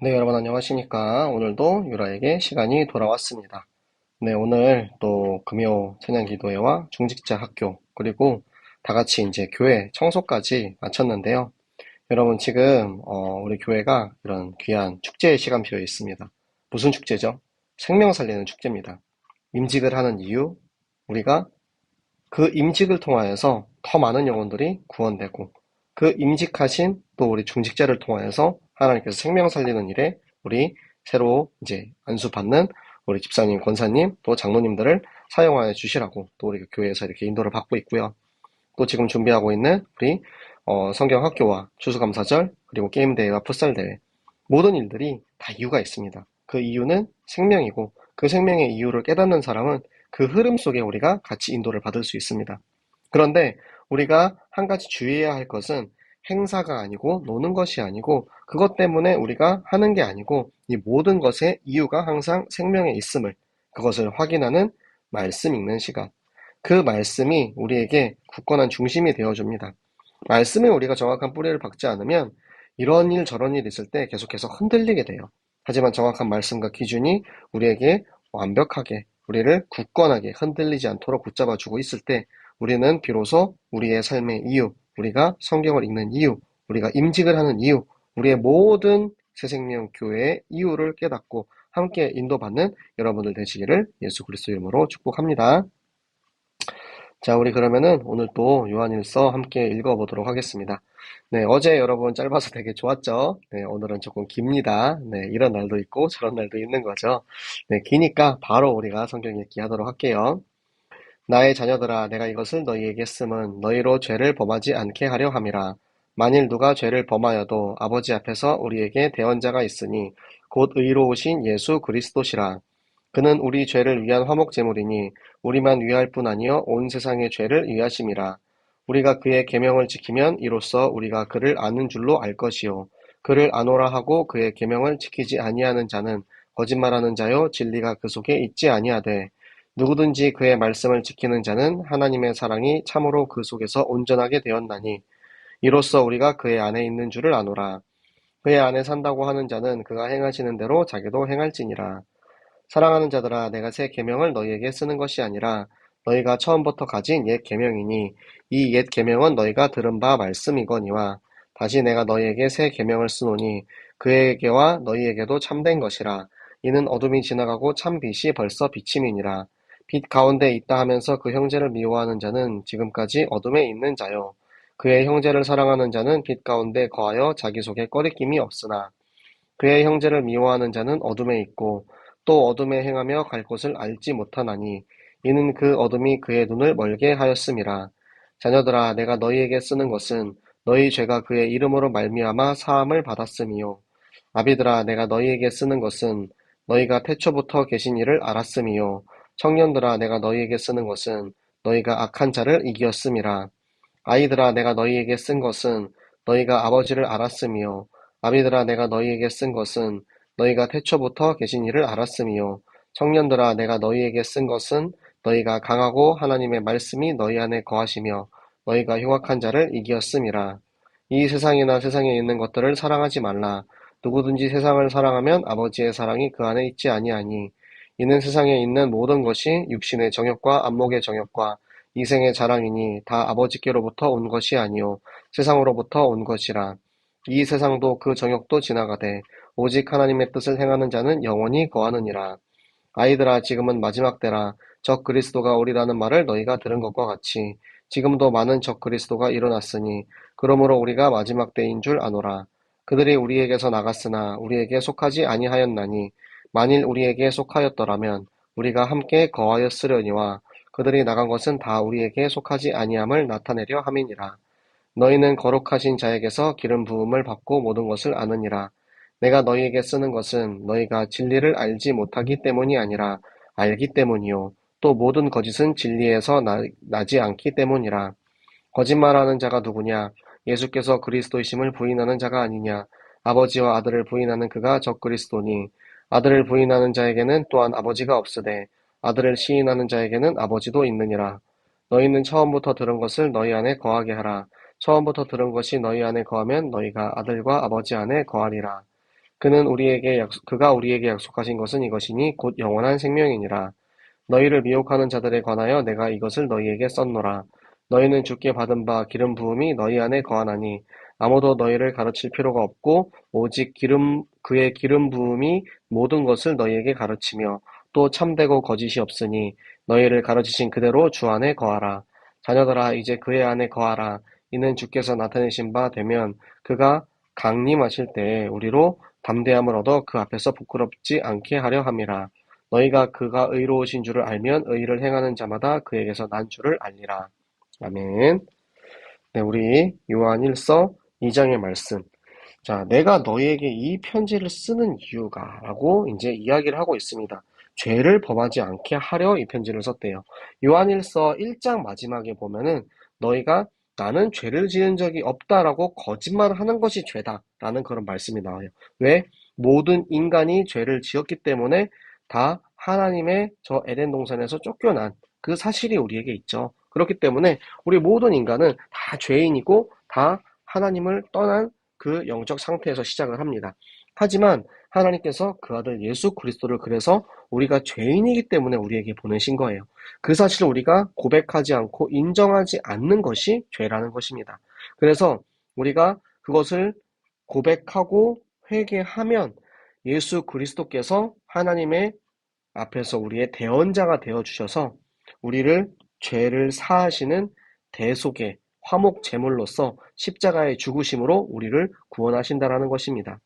네, 여러분 안녕하십니까? 오늘도 유라에게 시간이 돌아왔습니다. 네, 오늘 또 금요 찬양 기도회와 중직자 학교, 그리고 다 같이 이제 교회 청소까지 마쳤는데요. 여러분 지금 우리 교회가 이런 귀한 축제의 시간표에 있습니다. 무슨 축제죠? 생명 살리는 축제입니다. 임직을 하는 이유, 우리가 그 임직을 통하여서 더 많은 영혼들이 구원되고 그 임직하신 또 우리 중직자를 통하여서 하나님께서 생명 살리는 일에 우리 새로 이제 안수받는 우리 집사님, 권사님, 또 장로님들을 사용하여 주시라고 또 우리 교회에서 이렇게 인도를 받고 있고요. 또 지금 준비하고 있는 우리 성경학교와 추수감사절 그리고 게임대회와 풋살대회 모든 일들이 다 이유가 있습니다. 그 이유는 생명이고 그 생명의 이유를 깨닫는 사람은 그 흐름 속에 우리가 같이 인도를 받을 수 있습니다. 그런데 우리가 한 가지 주의해야 할 것은 행사가 아니고 노는 것이 아니고 그것 때문에 우리가 하는 게 아니고 이 모든 것의 이유가 항상 생명에 있음을 그것을 확인하는 말씀 읽는 시간 그 말씀이 우리에게 굳건한 중심이 되어줍니다. 말씀에 우리가 정확한 뿌리를 박지 않으면 이런 일 저런 일 있을 때 계속해서 흔들리게 돼요. 하지만 정확한 말씀과 기준이 우리에게 완벽하게 우리를 굳건하게 흔들리지 않도록 붙잡아주고 있을 때 우리는 비로소 우리의 삶의 이유, 우리가 성경을 읽는 이유, 우리가 임직을 하는 이유, 우리의 모든 새생명교회의 이유를 깨닫고 함께 인도받는 여러분들 되시기를 예수 그리스도 이름으로 축복합니다. 자, 우리 그러면은 오늘 또 요한일서 함께 읽어보도록 하겠습니다. 네, 어제 여러분 짧아서 되게 좋았죠? 네, 오늘은 조금 깁니다. 네, 이런 날도 있고 저런 날도 있는 거죠. 네, 기니까 바로 우리가 성경 읽기 하도록 할게요. 나의 자녀들아, 내가 이것을 너희에게 쓰면 너희로 죄를 범하지 않게 하려 함이라. 만일 누가 죄를 범하여도 아버지 앞에서 우리에게 대언자가 있으니 곧 의로우신 예수 그리스도시라. 그는 우리 죄를 위한 화목제물이니 우리만 위할 뿐 아니요 온 세상의 죄를 위하심이라. 우리가 그의 계명을 지키면 이로써 우리가 그를 아는 줄로 알 것이요 그를 아노라 하고 그의 계명을 지키지 아니하는 자는 거짓말하는 자요 진리가 그 속에 있지 아니하되 누구든지 그의 말씀을 지키는 자는 하나님의 사랑이 참으로 그 속에서 온전하게 되었나니 이로써 우리가 그의 안에 있는 줄을 아노라. 그의 안에 산다고 하는 자는 그가 행하시는 대로 자기도 행할지니라. 사랑하는 자들아, 내가 새 계명을 너희에게 쓰는 것이 아니라 너희가 처음부터 가진 옛 계명이니 이 옛 계명은 너희가 들은 바 말씀이거니와 다시 내가 너희에게 새 계명을 쓰노니 그에게와 너희에게도 참된 것이라. 이는 어둠이 지나가고 참 빛이 벌써 비침이니라. 빛 가운데 있다 하면서 그 형제를 미워하는 자는 지금까지 어둠에 있는 자요. 그의 형제를 사랑하는 자는 빛 가운데 거하여 자기 속에 꺼리낌이 없으나 그의 형제를 미워하는 자는 어둠에 있고 또 어둠에 행하며 갈 곳을 알지 못하나니 이는 그 어둠이 그의 눈을 멀게 하였음이라. 자녀들아, 내가 너희에게 쓰는 것은 너희 죄가 그의 이름으로 말미암아 사함을 받았음이요. 아비들아, 내가 너희에게 쓰는 것은 너희가 태초부터 계신 이를 알았음이요. 청년들아, 내가 너희에게 쓰는 것은 너희가 악한 자를 이기었음이라. 아이들아, 내가 너희에게 쓴 것은 너희가 아버지를 알았음이요. 아비들아, 내가 너희에게 쓴 것은 너희가 태초부터 계신 이를 알았음이요. 청년들아, 내가 너희에게 쓴 것은 너희가 강하고 하나님의 말씀이 너희 안에 거하시며 너희가 흉악한 자를 이기었음이라. 이 세상이나 세상에 있는 것들을 사랑하지 말라. 누구든지 세상을 사랑하면 아버지의 사랑이 그 안에 있지 아니하니 이는 세상에 있는 모든 것이 육신의 정욕과 안목의 정욕과 이생의 자랑이니 다 아버지께로부터 온 것이 아니요 세상으로부터 온 것이라. 이 세상도 그 정욕도 지나가되 오직 하나님의 뜻을 행하는 자는 영원히 거하느니라. 아이들아, 지금은 마지막 때라. 적 그리스도가 오리라는 말을 너희가 들은 것과 같이 지금도 많은 적 그리스도가 일어났으니 그러므로 우리가 마지막 때인 줄 아노라. 그들이 우리에게서 나갔으나 우리에게 속하지 아니하였나니 만일 우리에게 속하였더라면 우리가 함께 거하였으려니와 그들이 나간 것은 다 우리에게 속하지 아니함을 나타내려 함이니라. 너희는 거룩하신 자에게서 기름 부음을 받고 모든 것을 아느니라. 내가 너희에게 쓰는 것은 너희가 진리를 알지 못하기 때문이 아니라 알기 때문이요. 또 모든 거짓은 진리에서 나지 않기 때문이라. 거짓말하는 자가 누구냐? 예수께서 그리스도이심을 부인하는 자가 아니냐? 아버지와 아들을 부인하는 그가 적그리스도니 아들을 부인하는 자에게는 또한 아버지가 없으되 아들을 시인하는 자에게는 아버지도 있느니라. 너희는 처음부터 들은 것을 너희 안에 거하게 하라. 처음부터 들은 것이 너희 안에 거하면 너희가 아들과 아버지 안에 거하리라. 그가 우리에게 약속하신 것은 이것이니 곧 영원한 생명이니라. 너희를 미혹하는 자들에 관하여 내가 이것을 너희에게 썼노라. 너희는 주께 받은 바 기름 부음이 너희 안에 거하나니 아무도 너희를 가르칠 필요가 없고 오직 그의 기름 부음이 모든 것을 너희에게 가르치며 또 참되고 거짓이 없으니 너희를 가르치신 그대로 주 안에 거하라. 자녀들아 이제 그의 안에 거하라. 이는 주께서 나타내신 바 되면 그가 강림하실 때에 우리로 담대함을 얻어 그 앞에서 부끄럽지 않게 하려 함이라. 너희가 그가 의로우신 줄을 알면 의를 행하는 자마다 그에게서 난 줄을 알리라. 아멘. 네, 우리 요한일서 2장의 말씀. 자, 내가 너희에게 이 편지를 쓰는 이유가 라고 이제 이야기를 하고 있습니다. 죄를 범하지 않게 하려 이 편지를 썼대요. 요한일서 1장 마지막에 보면은 너희가 나는 죄를 지은 적이 없다라고 거짓말을 하는 것이 죄다라는 그런 말씀이 나와요. 왜? 모든 인간이 죄를 지었기 때문에 다 하나님의 저 에덴 동산에서 쫓겨난 그 사실이 우리에게 있죠. 그렇기 때문에 우리 모든 인간은 다 죄인이고 다 하나님을 떠난 그 영적 상태에서 시작을 합니다. 하지만 하나님께서 그 아들 예수 그리스도를 그래서 우리가 죄인이기 때문에 우리에게 보내신 거예요. 그 사실을 우리가 고백하지 않고 인정하지 않는 것이 죄라는 것입니다. 그래서 우리가 그것을 고백하고 회개하면 예수 그리스도께서 하나님의 앞에서 우리의 대언자가 되어 주셔서 우리를 죄를 사하시는 대속의 화목 제물로서 십자가의 죽으심으로 우리를 구원하신다라는 것입니다.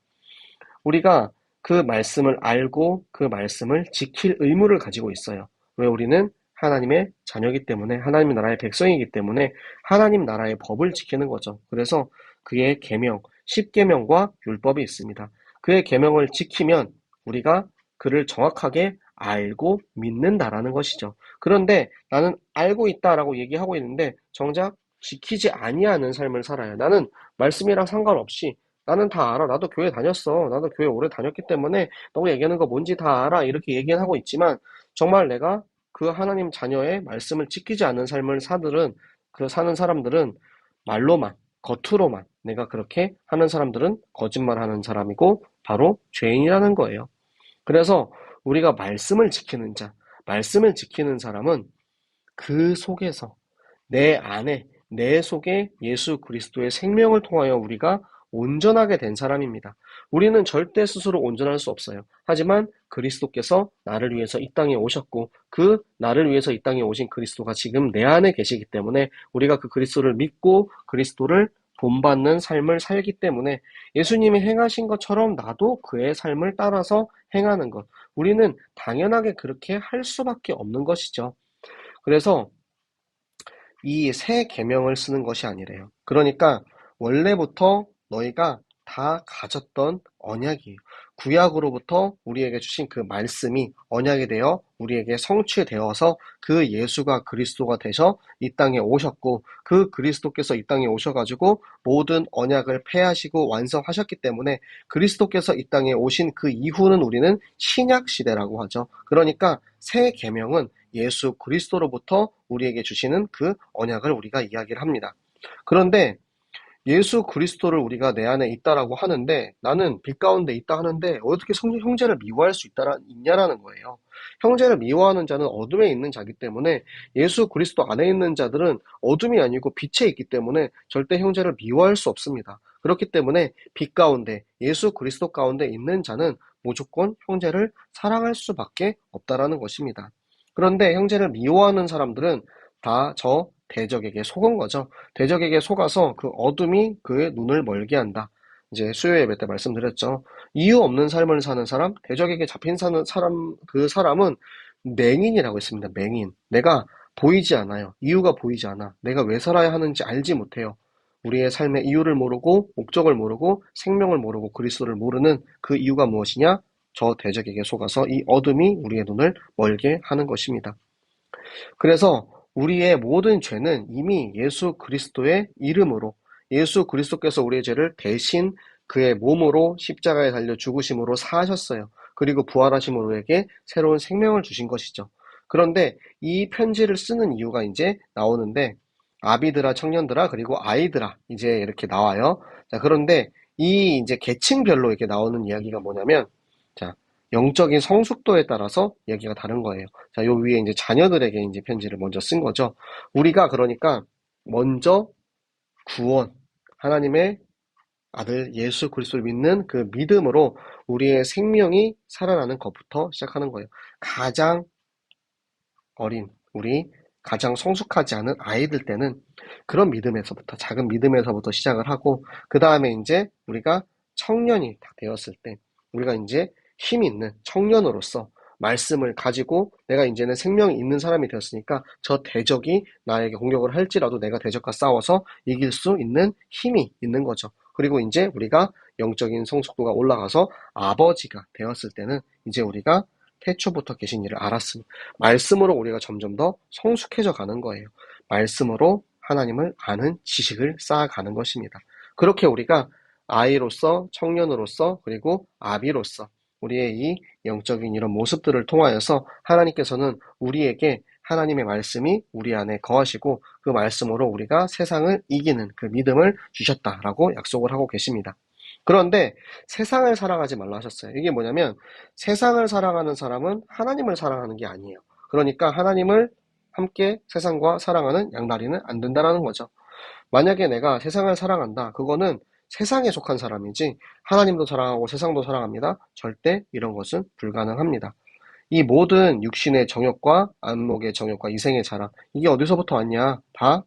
우리가 그 말씀을 알고 그 말씀을 지킬 의무를 가지고 있어요. 왜? 우리는 하나님의 자녀이기 때문에, 하나님 나라의 백성이기 때문에 하나님 나라의 법을 지키는 거죠. 그래서 그의 계명, 십계명과 율법이 있습니다. 그의 계명을 지키면 우리가 그를 정확하게 알고 믿는다라는 것이죠. 그런데 나는 알고 있다라고 얘기하고 있는데 정작 지키지 아니하는 삶을 살아요. 나는 말씀이랑 상관없이 나는 다 알아. 나도 교회 다녔어. 나도 교회 오래 다녔기 때문에 너가 얘기하는 거 뭔지 다 알아. 이렇게 얘기는 하고 있지만 정말 내가 그 하나님 자녀의 말씀을 지키지 않는 삶을 사는 사람들은 말로만, 겉으로만 내가 그렇게 하는 사람들은 거짓말하는 사람이고 바로 죄인이라는 거예요. 그래서 우리가 말씀을 지키는 사람은 그 속에서 내 안에, 내 속에 예수 그리스도의 생명을 통하여 우리가 온전하게 된 사람입니다. 우리는 절대 스스로 온전할 수 없어요. 하지만 그리스도께서 나를 위해서 이 땅에 오셨고 그 나를 위해서 이 땅에 오신 그리스도가 지금 내 안에 계시기 때문에 우리가 그 그리스도를 믿고 그리스도를 본받는 삶을 살기 때문에 예수님이 행하신 것처럼 나도 그의 삶을 따라서 행하는 것. 우리는 당연하게 그렇게 할 수밖에 없는 것이죠. 그래서 이 새 계명을 쓰는 것이 아니래요. 그러니까 원래부터 너희가 다 가졌던 언약이에요. 구약으로부터 우리에게 주신 그 말씀이 언약이 되어 우리에게 성취되어서 그 예수가 그리스도가 되셔 이 땅에 오셨고 그 그리스도께서 이 땅에 오셔가지고 모든 언약을 폐하시고 완성하셨기 때문에 그리스도께서 이 땅에 오신 그 이후는 우리는 신약 시대라고 하죠. 그러니까 새 계명은 예수 그리스도로부터 우리에게 주시는 그 언약을 우리가 이야기를 합니다. 그런데 예수 그리스도를 우리가 내 안에 있다라고 하는데 나는 빛 가운데 있다 하는데 어떻게 형제를 미워할 수 있냐라는 거예요. 형제를 미워하는 자는 어둠에 있는 자기 때문에 예수 그리스도 안에 있는 자들은 어둠이 아니고 빛에 있기 때문에 절대 형제를 미워할 수 없습니다. 그렇기 때문에 빛 가운데 예수 그리스도 가운데 있는 자는 무조건 형제를 사랑할 수밖에 없다라는 것입니다. 그런데 형제를 미워하는 사람들은 다 저 대적에게 속은 거죠. 대적에게 속아서 그 어둠이 그의 눈을 멀게 한다. 이제 수요 예배 때 말씀드렸죠. 이유 없는 삶을 사는 사람, 대적에게 잡힌 사는 사람, 그 사람은 맹인이라고 했습니다. 맹인. 내가 보이지 않아요. 이유가 보이지 않아. 내가 왜 살아야 하는지 알지 못해요. 우리의 삶의 이유를 모르고, 목적을 모르고, 생명을 모르고, 그리스도를 모르는 그 이유가 무엇이냐? 저 대적에게 속아서 이 어둠이 우리의 눈을 멀게 하는 것입니다. 그래서 우리의 모든 죄는 이미 예수 그리스도의 이름으로 예수 그리스도께서 우리의 죄를 대신 그의 몸으로 십자가에 달려 죽으심으로 사하셨어요. 그리고 부활하심으로 우리에게 새로운 생명을 주신 것이죠. 그런데 이 편지를 쓰는 이유가 이제 나오는데 아비들아 청년들아 그리고 아이들아 이제 이렇게 나와요. 자, 그런데 이 이제 계층별로 이렇게 나오는 이야기가 뭐냐면, 자, 영적인 성숙도에 따라서 이야기가 다른 거예요. 자, 요 위에 이제 자녀들에게 이제 편지를 먼저 쓴 거죠. 우리가 그러니까 먼저 구원, 하나님의 아들 예수 그리스도를 믿는 그 믿음으로 우리의 생명이 살아나는 것부터 시작하는 거예요. 가장 어린, 우리 가장 성숙하지 않은 아이들 때는 그런 믿음에서부터, 작은 믿음에서부터 시작을 하고, 그 다음에 이제 우리가 청년이 딱 되었을 때, 우리가 이제 힘 있는 청년으로서 말씀을 가지고 내가 이제는 생명이 있는 사람이 되었으니까 저 대적이 나에게 공격을 할지라도 내가 대적과 싸워서 이길 수 있는 힘이 있는 거죠. 그리고 이제 우리가 영적인 성숙도가 올라가서 아버지가 되었을 때는 이제 우리가 태초부터 계신 일을 알았으니 말씀으로 우리가 점점 더 성숙해져 가는 거예요. 말씀으로 하나님을 아는 지식을 쌓아가는 것입니다. 그렇게 우리가 아이로서, 청년으로서, 그리고 아비로서 우리의 이 영적인 이런 모습들을 통하여서 하나님께서는 우리에게 하나님의 말씀이 우리 안에 거하시고 그 말씀으로 우리가 세상을 이기는 그 믿음을 주셨다라고 약속을 하고 계십니다. 그런데 세상을 사랑하지 말라 하셨어요. 이게 뭐냐면 세상을 사랑하는 사람은 하나님을 사랑하는 게 아니에요. 그러니까 하나님을 함께 세상과 사랑하는 양다리는 안 된다라는 거죠. 만약에 내가 세상을 사랑한다. 그거는 세상에 속한 사람이지 하나님도 사랑하고 세상도 사랑합니다. 절대 이런 것은 불가능합니다. 이 모든 육신의 정욕과 안목의 정욕과 이생의 자랑 이게 어디서부터 왔냐? 다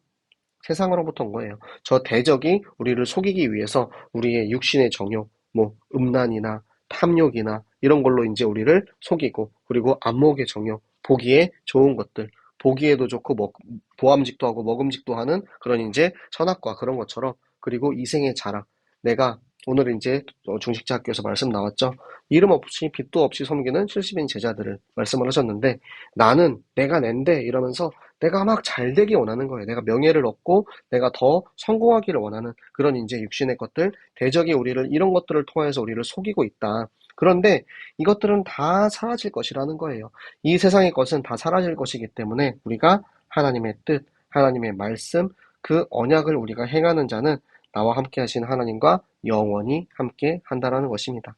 세상으로부터 온 거예요. 저 대적이 우리를 속이기 위해서 우리의 육신의 정욕, 뭐 음란이나 탐욕이나 이런 걸로 이제 우리를 속이고, 그리고 안목의 정욕, 보기에 좋은 것들, 보기에도 좋고 보암직도 하고 먹음직도 하는 그런 이제 선악과 그런 것처럼, 그리고 이생의 자랑. 내가 오늘 이제 중식자 학교에서 말씀 나왔죠. 이름 없이 빛도 없이 섬기는 70인 제자들을 말씀을 하셨는데, 나는 내가 낸데 이러면서 내가 막 잘 되기 원하는 거예요. 내가 명예를 얻고 내가 더 성공하기를 원하는 그런 이제 육신의 것들, 대적이 우리를 이런 것들을 통해서 우리를 속이고 있다. 그런데 이것들은 다 사라질 것이라는 거예요. 이 세상의 것은 다 사라질 것이기 때문에 우리가 하나님의 뜻, 하나님의 말씀, 그 언약을 우리가 행하는 자는 나와 함께 하신 하나님과 영원히 함께 한다라는 것입니다.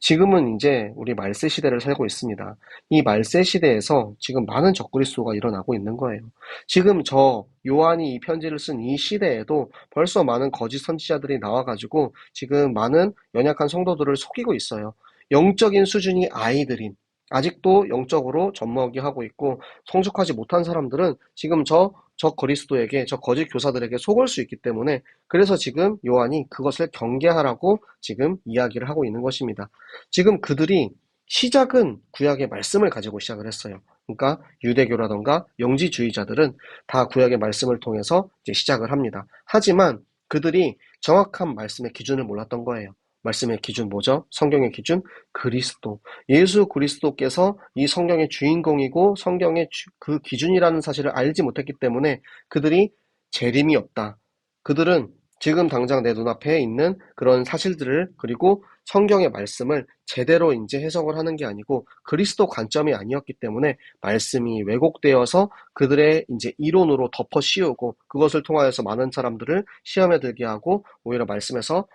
지금은 이제 우리 말세 시대를 살고 있습니다. 이 말세 시대에서 지금 많은 적그리스도가 일어나고 있는 거예요. 지금 저 요한이 이 편지를 쓴 이 시대에도 벌써 많은 거짓 선지자들이 나와가지고 지금 많은 연약한 성도들을 속이고 있어요. 영적인 수준이 아이들인, 아직도 영적으로 젖먹이하고 있고 성숙하지 못한 사람들은 지금 저 그리스도에게, 저 거짓 교사들에게 속을 수 있기 때문에, 그래서 지금 요한이 그것을 경계하라고 지금 이야기를 하고 있는 것입니다. 지금 그들이 시작은 구약의 말씀을 가지고 시작을 했어요. 그러니까 유대교라던가 영지주의자들은 다 구약의 말씀을 통해서 이제 시작을 합니다. 하지만 그들이 정확한 말씀의 기준을 몰랐던 거예요. 말씀의 기준 뭐죠? 성경의 기준? 그리스도. 예수 그리스도께서 이 성경의 주인공이고 성경의 그 기준이라는 사실을 알지 못했기 때문에 그들이 재림이 없다. 그들은 지금 당장 내 눈앞에 있는 그런 사실들을, 그리고 성경의 말씀을 제대로 이제 해석을 하는 게 아니고 그리스도 관점이 아니었기 때문에 말씀이 왜곡되어서 그들의 이제 이론으로 덮어 씌우고 그것을 통하여서 많은 사람들을 시험에 들게 하고 오히려 말씀에서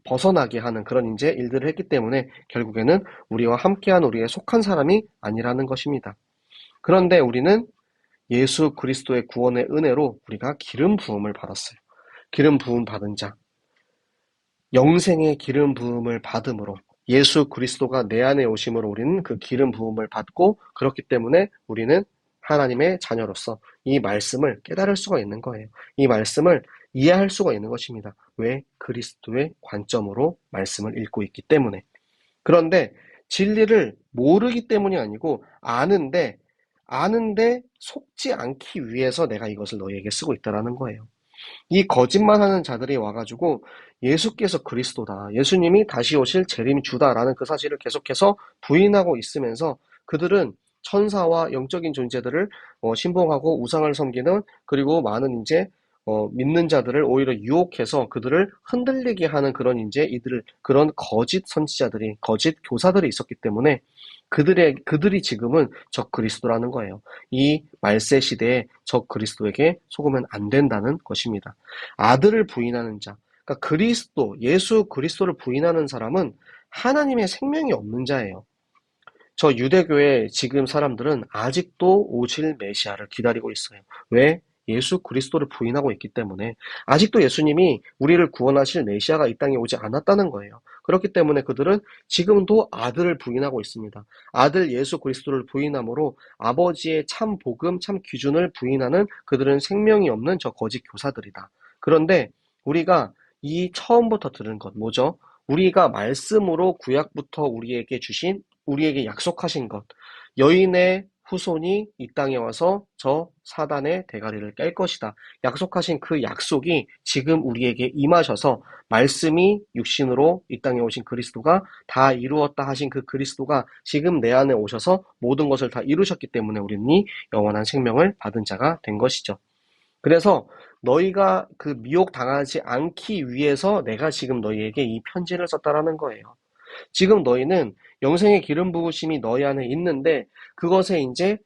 벗어나게 하는 그런 이제 일들을 했기 때문에 결국에는 우리와 함께한, 우리에 속한 사람이 아니라는 것입니다. 그런데 우리는 예수 그리스도의 구원의 은혜로 우리가 기름 부음을 받았어요. 기름 부음 받은 자, 영생의 기름 부음을 받음으로 예수 그리스도가 내 안에 오심으로 우리는 그 기름 부음을 받고, 그렇기 때문에 우리는 하나님의 자녀로서 이 말씀을 깨달을 수가 있는 거예요. 이 말씀을 이해할 수가 있는 것입니다. 왜? 그리스도의 관점으로 말씀을 읽고 있기 때문에. 그런데 진리를 모르기 때문이 아니고 아는데 속지 않기 위해서 내가 이것을 너희에게 쓰고 있다라는 거예요. 이 거짓말하는 자들이 와가지고 예수께서 그리스도다, 예수님이 다시 오실 재림 주다라는 그 사실을 계속해서 부인하고 있으면서 그들은 천사와 영적인 존재들을 신봉하고 우상을 섬기는, 그리고 많은 이제 믿는 자들을 오히려 유혹해서 그들을 흔들리게 하는 그런 이제 그런 거짓 선지자들이, 거짓 교사들이 있었기 때문에 그들이 지금은 적 그리스도라는 거예요. 이 말세 시대에 적 그리스도에게 속으면 안 된다는 것입니다. 아들을 부인하는 자, 그러니까 그리스도, 예수 그리스도를 부인하는 사람은 하나님의 생명이 없는 자예요. 저 유대교의 지금 사람들은 아직도 오실 메시아를 기다리고 있어요. 왜? 예수 그리스도를 부인하고 있기 때문에 아직도 예수님이 우리를 구원하실 메시아가 이 땅에 오지 않았다는 거예요. 그렇기 때문에 그들은 지금도 아들을 부인하고 있습니다. 아들 예수 그리스도를 부인함으로 아버지의 참 복음, 참 기준을 부인하는 그들은 생명이 없는 저 거짓 교사들이다. 그런데 우리가 이 처음부터 들은 것 뭐죠? 우리가 말씀으로 구약부터 우리에게 약속하신 것, 여인의 후손이 이 땅에 와서 저 사단의 대가리를 깰 것이다. 약속하신 그 약속이 지금 우리에게 임하셔서 말씀이 육신으로 이 땅에 오신 그리스도가 다 이루었다 하신 그 그리스도가 지금 내 안에 오셔서 모든 것을 다 이루셨기 때문에 우리는 이 영원한 생명을 받은 자가 된 것이죠. 그래서 너희가 그 미혹 당하지 않기 위해서 내가 지금 너희에게 이 편지를 썼다라는 거예요. 지금 너희는 영생의 기름 부으심이 너희 안에 있는데 그것에 이제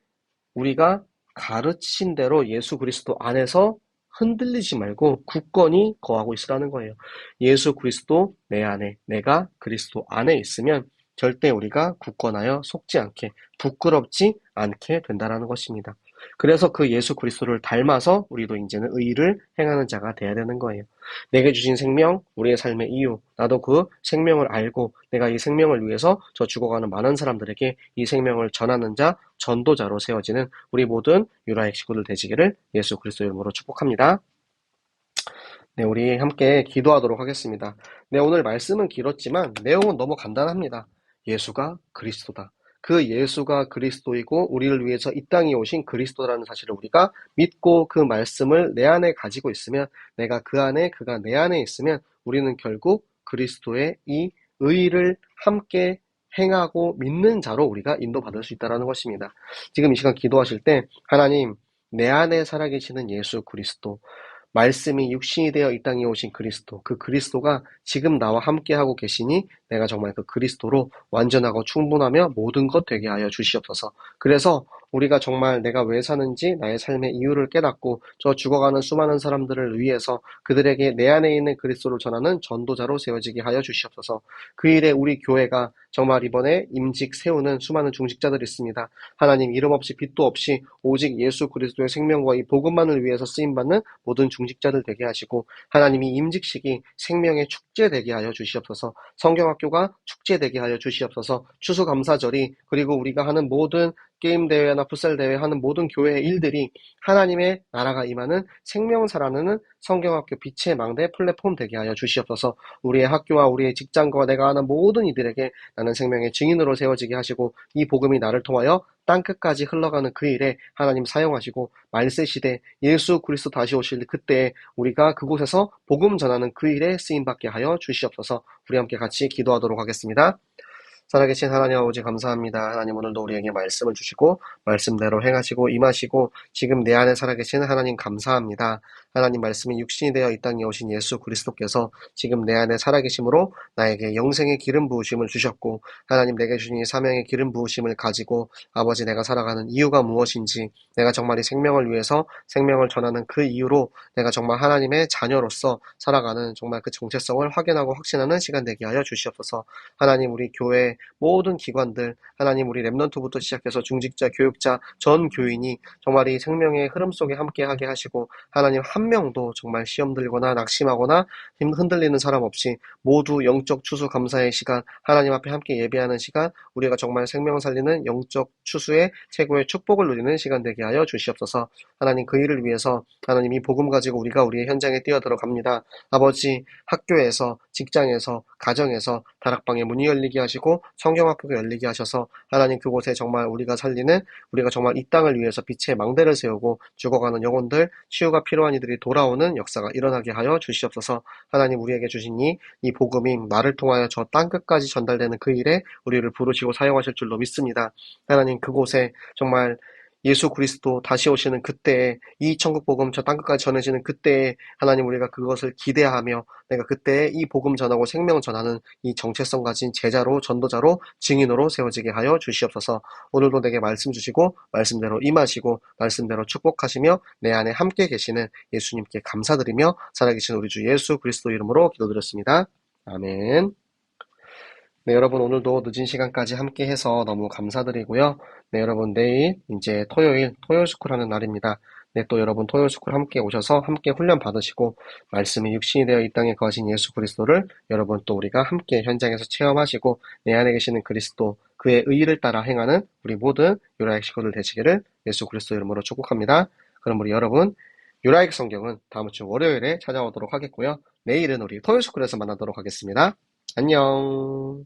우리가 가르치신 대로 예수 그리스도 안에서 흔들리지 말고 굳건히 거하고 있으라는 거예요. 예수 그리스도 내 안에, 내가 그리스도 안에 있으면 절대 우리가 굳건하여 속지 않게, 부끄럽지 않게 된다라는 것입니다. 그래서 그 예수 그리스도를 닮아서 우리도 이제는 의를 행하는 자가 되어야 되는 거예요. 내게 주신 생명, 우리의 삶의 이유, 나도 그 생명을 알고 내가 이 생명을 위해서 저 죽어가는 많은 사람들에게 이 생명을 전하는 자, 전도자로 세워지는 우리 모든 유라의 식구들 되시기를 예수 그리스도 이름으로 축복합니다. 네, 우리 함께 기도하도록 하겠습니다. 네, 오늘 말씀은 길었지만 내용은 너무 간단합니다. 예수가 그리스도다. 그 예수가 그리스도이고 우리를 위해서 이 땅에 오신 그리스도라는 사실을 우리가 믿고 그 말씀을 내 안에 가지고 있으면 내가 그 안에 그가 내 안에 있으면 우리는 결국 그리스도의 이 의를 함께 행하고 믿는 자로 우리가 인도받을 수 있다는 것입니다. 지금 이 시간 기도하실 때 하나님 내 안에 살아계시는 예수 그리스도 말씀이 육신이 되어 이 땅에 오신 그리스도, 그 그리스도가 지금 나와 함께하고 계시니 내가 정말 그 그리스도로 완전하고 충분하며 모든 것 되게 하여 주시옵소서. 그래서 우리가 정말 내가 왜 사는지 나의 삶의 이유를 깨닫고 저 죽어가는 수많은 사람들을 위해서 그들에게 내 안에 있는 그리스도를 전하는 전도자로 세워지게 하여 주시옵소서. 그 일에 우리 교회가 정말 이번에 임직 세우는 수많은 중직자들이 있습니다. 하나님 이름 없이 빛도 없이 오직 예수 그리스도의 생명과 이 복음만을 위해서 쓰임받는 모든 중직자들 되게 하시고 하나님이 임직식이 생명의 축제 되게 하여 주시옵소서. 성경학교가 축제 되게 하여 주시옵소서. 추수감사절이 그리고 우리가 하는 모든 게임 대회나 풋살 대회 하는 모든 교회의 일들이 하나님의 나라가 임하는 생명사라는 성경학교 빛의 망대 플랫폼 되게 하여 주시옵소서. 우리의 학교와 우리의 직장과 내가 하는 모든 이들에게 나는 생명의 증인으로 세워지게 하시고 이 복음이 나를 통하여 땅끝까지 흘러가는 그 일에 하나님 사용하시고 말세시대 예수 그리스도 다시 오실 그때에 우리가 그곳에서 복음 전하는 그 일에 쓰임받게 하여 주시옵소서. 우리 함께 같이 기도하도록 하겠습니다. 살아계신 하나님 아버지 감사합니다. 하나님 오늘도 우리에게 말씀을 주시고 말씀대로 행하시고 임하시고 지금 내 안에 살아계신 하나님 감사합니다. 하나님 말씀이 육신이 되어 이 땅에 오신 예수 그리스도께서 지금 내 안에 살아계심으로 나에게 영생의 기름 부으심을 주셨고 하나님 내게 주신 이 사명의 기름 부으심을 가지고 아버지 내가 살아가는 이유가 무엇인지 내가 정말 이 생명을 위해서 생명을 전하는 그 이유로 내가 정말 하나님의 자녀로서 살아가는 정말 그 정체성을 확인하고 확신하는 시간 되게 하여 주시옵소서. 하나님 우리 교회 모든 기관들 하나님 우리 랩넌트부터 시작해서 중직자, 교육자, 전 교인이 정말 이 생명의 흐름 속에 함께하게 하시고 하나님 한 명도 정말 시험 들거나 낙심하거나 흔들리는 사람 없이 모두 영적 추수 감사의 시간 하나님 앞에 함께 예배하는 시간 우리가 정말 생명 살리는 영적 추수의 최고의 축복을 누리는 시간 되게 하여 주시옵소서. 하나님 그 일을 위해서 하나님 이 복음 가지고 우리가 우리의 현장에 뛰어들어갑니다. 아버지 학교에서 직장에서 가정에서 다락방에 문이 열리게 하시고 성경학교가 열리게 하셔서 하나님 그곳에 정말 우리가 정말 이 땅을 위해서 빛의 망대를 세우고 죽어가는 영혼들 치유가 필요한 이들이 돌아오는 역사가 일어나게 하여 주시옵소서. 하나님 우리에게 주신 이 복음이 나를 통하여 저 땅끝까지 전달되는 그 일에 우리를 부르시고 사용하실 줄로 믿습니다. 하나님 그곳에 정말 예수 그리스도 다시 오시는 그때에 이 천국 복음 저 땅끝까지 전해지는 그때에 하나님 우리가 그것을 기대하며 내가 그때에 이 복음 전하고 생명 전하는 이 정체성 가진 제자로 전도자로 증인으로 세워지게 하여 주시옵소서. 오늘도 내게 말씀 주시고 말씀대로 임하시고 말씀대로 축복하시며 내 안에 함께 계시는 예수님께 감사드리며 살아계신 우리 주 예수 그리스도 이름으로 기도드렸습니다. 아멘. 네, 여러분 오늘도 늦은 시간까지 함께 해서 너무 감사드리고요. 네, 여러분 내일 이제 토요일 스쿨 하는 날입니다. 네, 또 여러분 토요일 스쿨 함께 오셔서 함께 훈련 받으시고 말씀이 육신이 되어 이 땅에 거하신 예수 그리스도를 여러분 또 우리가 함께 현장에서 체험하시고 내 안에 계시는 그리스도 그의 의의를 따라 행하는 우리 모든 유라익 식구들 되시기를 예수 그리스도 이름으로 축복합니다. 그럼 우리 여러분 유라익 성경은 다음 주 월요일에 찾아오도록 하겠고요. 내일은 우리 토요일 스쿨에서 만나도록 하겠습니다. 안녕.